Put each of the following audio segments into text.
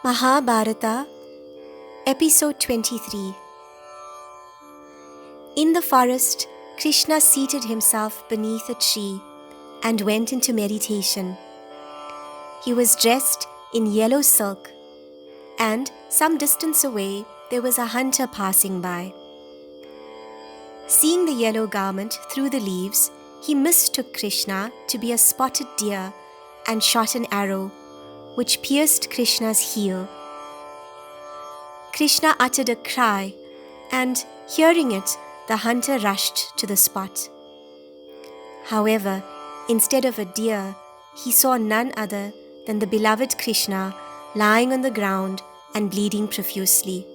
Mahabharata, Episode 23. In the forest, Krishna seated himself beneath a tree and went into meditation. He was dressed in yellow silk, and some distance away there was a hunter passing by. Seeing the yellow garment through the leaves, he mistook Krishna to be a spotted deer and shot an arrow, which pierced Krishna's heel. Krishna uttered a cry, and hearing it, the hunter rushed to the spot. However, instead of a deer, he saw none other than the beloved Krishna lying on the ground and bleeding profusely.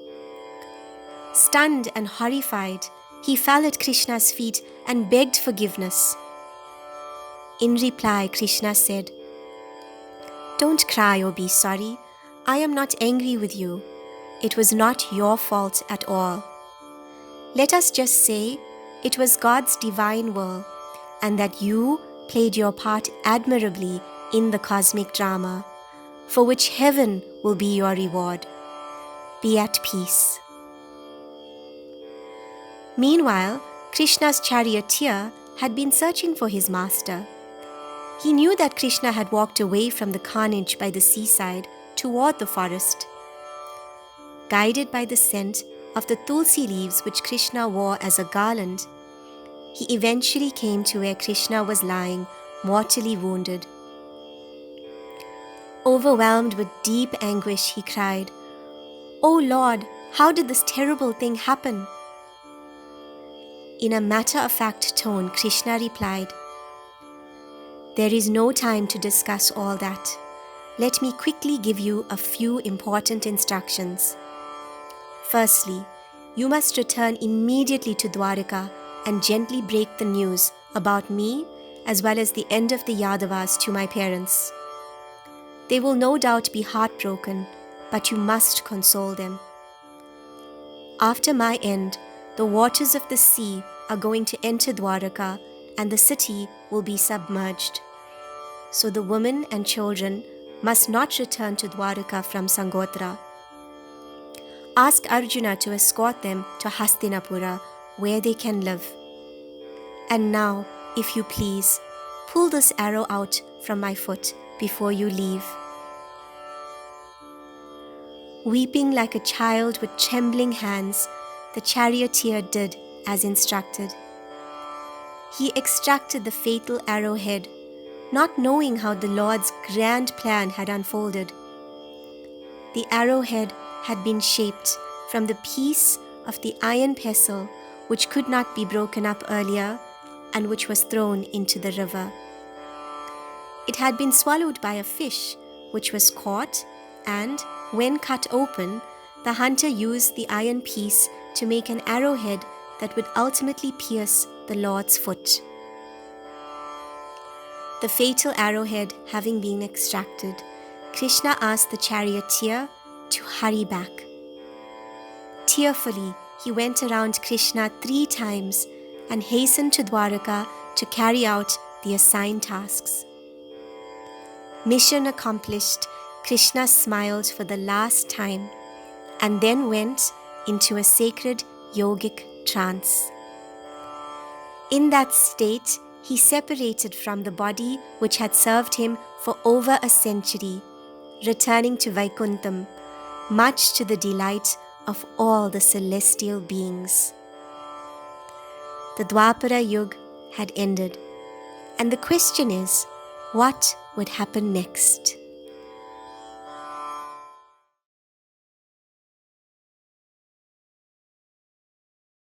Stunned and horrified, he fell at Krishna's feet and begged forgiveness. In reply, Krishna said, "Don't cry or be sorry. I am not angry with you. It was not your fault at all. Let us just say it was God's divine will, and that you played your part admirably in the cosmic drama, for which heaven will be your reward. Be at peace." Meanwhile, Krishna's charioteer had been searching for his master. He knew that Krishna had walked away from the carnage by the seaside toward the forest. Guided by the scent of the tulsi leaves which Krishna wore as a garland, he eventually came to where Krishna was lying, mortally wounded. Overwhelmed with deep anguish, he cried, "O Lord, how did this terrible thing happen?" In a matter-of-fact tone, Krishna replied, "There is no time to discuss all that. Let me quickly give you a few important instructions. Firstly, you must return immediately to Dwaraka and gently break the news about me as well as the end of the Yadavas to my parents. They will no doubt be heartbroken, but you must console them. After my end, the waters of the sea are going to enter Dwaraka and the city will be submerged. So the women and children must not return to Dwaraka from Sangotra. Ask Arjuna to escort them to Hastinapura, where they can live. And now, if you please, pull this arrow out from my foot before you leave." Weeping like a child with trembling hands, the charioteer did as instructed. He extracted the fatal arrowhead, not knowing how the Lord's grand plan had unfolded. The arrowhead had been shaped from the piece of the iron pestle which could not be broken up earlier and which was thrown into the river. It had been swallowed by a fish which was caught, and when cut open, the hunter used the iron piece to make an arrowhead that would ultimately pierce the Lord's foot. The fatal arrowhead having been extracted, Krishna asked the charioteer to hurry back. Tearfully, he went around Krishna 3 times and hastened to Dwaraka to carry out the assigned tasks. Mission accomplished, Krishna smiled for the last time and then went into a sacred yogic trance. In that state, he separated from the body which had served him for over a century, returning to Vaikuntham, much to the delight of all the celestial beings. The Dwapara Yuga had ended, and the question is, what would happen next?